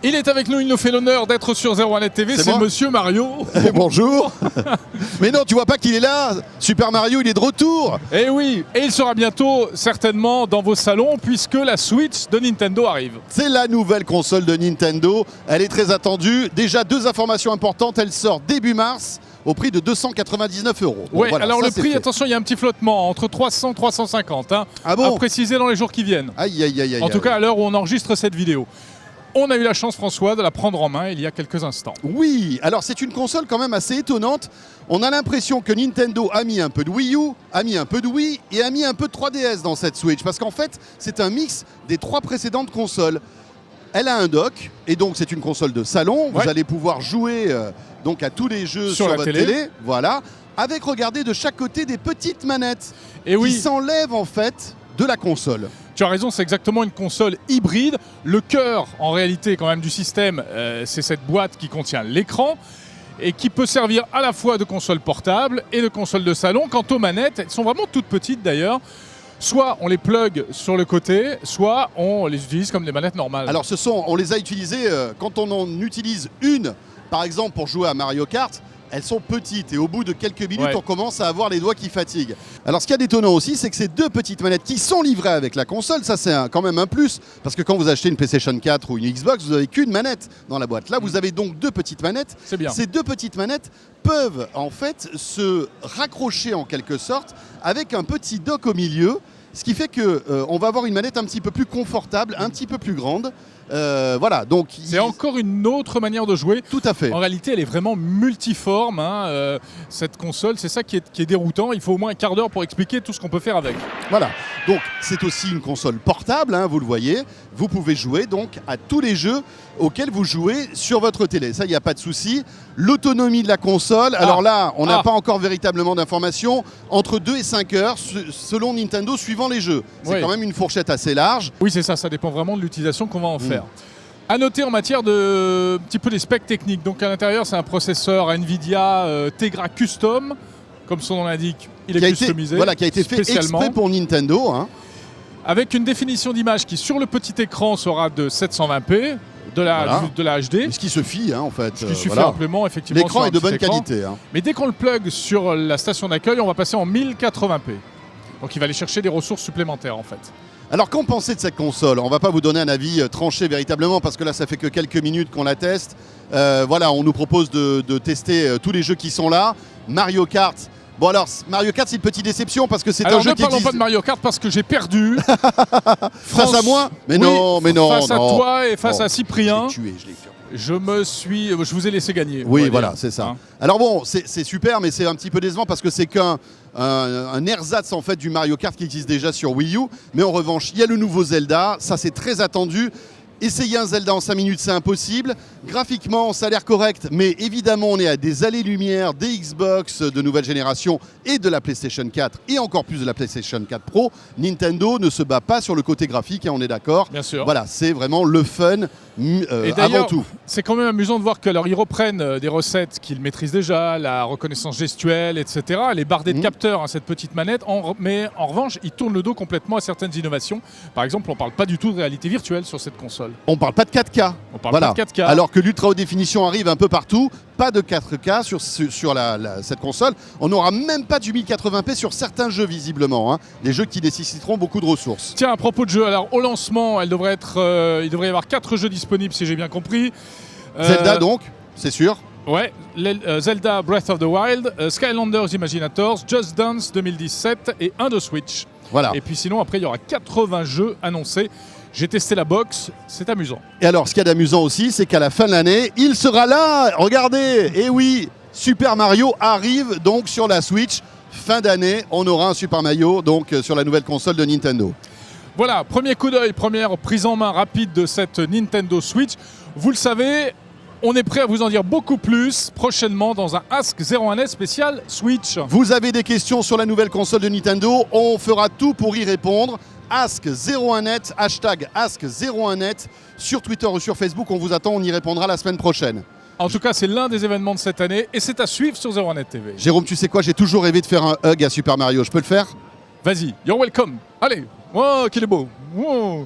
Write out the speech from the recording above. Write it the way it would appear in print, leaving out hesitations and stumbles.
Il est avec nous, il nous fait l'honneur d'être sur 01net TV, c'est Monsieur Mario. Bonjour. Mais non, tu vois pas qu'il est là. Super Mario, il est de retour. Et oui, et il sera bientôt certainement dans vos salons puisque la Switch de Nintendo arrive. C'est la nouvelle console de Nintendo, elle est très attendue. Déjà 2 informations importantes, elle sort début mars au prix de 299 €. Bon, ouais, voilà, alors ça, le prix, fait. attention, il y a un petit flottement entre 300 et 350, hein, Ah bon, à préciser dans les jours qui viennent. Aïe, aïe, aïe, aïe. En tout cas, à l'heure où on enregistre cette vidéo. On a eu la chance, François, de la prendre en main il y a quelques instants. Oui, alors c'est une console quand même assez étonnante. On a l'impression que Nintendo a mis un peu de Wii U, a mis un peu de Wii et a mis un peu de 3DS dans cette Switch. Parce qu'en fait, c'est un mix des 3 précédentes consoles. Elle a un dock, et donc c'est une console de salon. Vous allez pouvoir jouer donc à tous les jeux sur votre télé. Voilà, avec, regardez, de chaque côté des petites manettes qui s'enlèvent en fait de la console. Tu as raison, c'est exactement une console hybride. Le cœur, en réalité, quand même, du système, c'est cette boîte qui contient l'écran et qui peut servir à la fois de console portable et de console de salon. Quant aux manettes, elles sont vraiment toutes petites d'ailleurs. Soit on les plug sur le côté, soit on les utilise comme des manettes normales. Alors on les a utilisées, quand on en utilise une, par exemple pour jouer à Mario Kart, elles sont petites et au bout de quelques minutes, on commence à avoir les doigts qui fatiguent. Alors ce qu'il y a d'étonnant aussi, c'est que ces 2 petites manettes qui sont livrées avec la console, ça c'est quand même un plus, parce que quand vous achetez une PlayStation 4 ou une Xbox, vous n'avez qu'une manette dans la boîte. Là, vous avez donc 2 petites manettes. C'est bien. Ces 2 petites manettes peuvent en fait se raccrocher en quelque sorte avec un petit dock au milieu, ce qui fait qu'on va avoir une manette un petit peu plus confortable, un petit peu plus grande. Voilà, donc c'est encore une autre manière de jouer. Tout à fait. En réalité, elle est vraiment multiforme, hein, cette console. C'est ça qui est déroutant. Il faut au moins un quart d'heure pour expliquer tout ce qu'on peut faire avec. Voilà, donc c'est aussi une console portable, hein, vous le voyez. Vous pouvez jouer donc à tous les jeux auxquels vous jouez sur votre télé. Ça, il n'y a pas de souci. L'autonomie de la console, alors là, on n'a pas encore véritablement d'informations. Entre 2 et 5 heures, selon Nintendo, suivant les jeux. C'est quand même une fourchette assez large. Oui, c'est ça. Ça dépend vraiment de l'utilisation qu'on va en faire. À noter en matière de un petit peu des specs techniques. Donc à l'intérieur, c'est un processeur Nvidia Tegra Custom, comme son nom l'indique. Il est customisé. Voilà, qui a été fait exprès pour Nintendo. Hein. Avec une définition d'image qui, sur le petit écran, sera de 720p. De la HD. Ce qui se fie, hein, en fait. Ce qui suffit amplement, effectivement. L'écran est de bonne qualité. Hein. Mais dès qu'on le plug sur la station d'accueil, on va passer en 1080p. Donc il va aller chercher des ressources supplémentaires, en fait. Alors, qu'en pensez de cette console? On ne va pas vous donner un avis tranché véritablement, parce que là, ça fait que quelques minutes qu'on la teste. Voilà, on nous propose de tester tous les jeux qui sont là. Mario Kart. Bon alors, Mario Kart, c'est une petite déception parce que c'est un jeu qui... ne parlons pas de Mario Kart parce que j'ai perdu. Face à moi? Mais non, mais non. Face à toi et face à Cyprien. Je l'ai tué. Je vous ai laissé gagner. Oui, voilà, c'est ça. Hein. Alors bon, c'est super, mais c'est un petit peu décevant parce que c'est qu'un ersatz en fait du Mario Kart qui existe déjà sur Wii U. Mais en revanche, il y a le nouveau Zelda, ça c'est très attendu. Essayer un Zelda en 5 minutes, c'est impossible. Graphiquement, ça a l'air correct, mais évidemment, on est à des allées-lumière des Xbox de nouvelle génération et de la PlayStation 4 et encore plus de la PlayStation 4 Pro. Nintendo ne se bat pas sur le côté graphique, hein, on est d'accord. Bien sûr. Voilà, c'est vraiment le fun avant tout. C'est quand même amusant de voir qu'ils reprennent des recettes qu'ils maîtrisent déjà, la reconnaissance gestuelle, etc. Elle est bardée de capteurs, hein, cette petite manette. Mais en revanche, ils tournent le dos complètement à certaines innovations. Par exemple, on ne parle pas du tout de réalité virtuelle sur cette console. On parle pas de 4K. On parle pas de 4K. Alors que l'ultra haute définition arrive un peu partout, pas de 4K sur cette console. On n'aura même pas du 1080p sur certains jeux visiblement. Hein. Des jeux qui nécessiteront beaucoup de ressources. Tiens, à propos de jeux, alors au lancement, il devrait y avoir 4 jeux disponibles si j'ai bien compris. Zelda donc, c'est sûr. Ouais, Zelda Breath of the Wild, Skylanders Imaginators, Just Dance 2017 et un de Switch. Voilà. Et puis sinon, après, il y aura 80 jeux annoncés. J'ai testé la box, c'est amusant. Et alors, ce qu'il y a d'amusant aussi, c'est qu'à la fin de l'année, il sera là. Regardez, et oui, Super Mario arrive donc sur la Switch. Fin d'année, on aura un Super Mario donc sur la nouvelle console de Nintendo. Voilà, premier coup d'œil, première prise en main rapide de cette Nintendo Switch. Vous le savez, on est prêt à vous en dire beaucoup plus prochainement dans un Ask 01net spécial Switch. Vous avez des questions sur la nouvelle console de Nintendo, on fera tout pour y répondre. Ask01net, hashtag Ask01net sur Twitter ou sur Facebook, on vous attend, on y répondra la semaine prochaine. En tout cas, c'est l'un des événements de cette année et c'est à suivre sur 01net TV. Jérôme, tu sais quoi, j'ai toujours rêvé de faire un hug à Super Mario, je peux le faire? Vas-y, you're welcome. Allez, oh, qu'il est beau. Oh.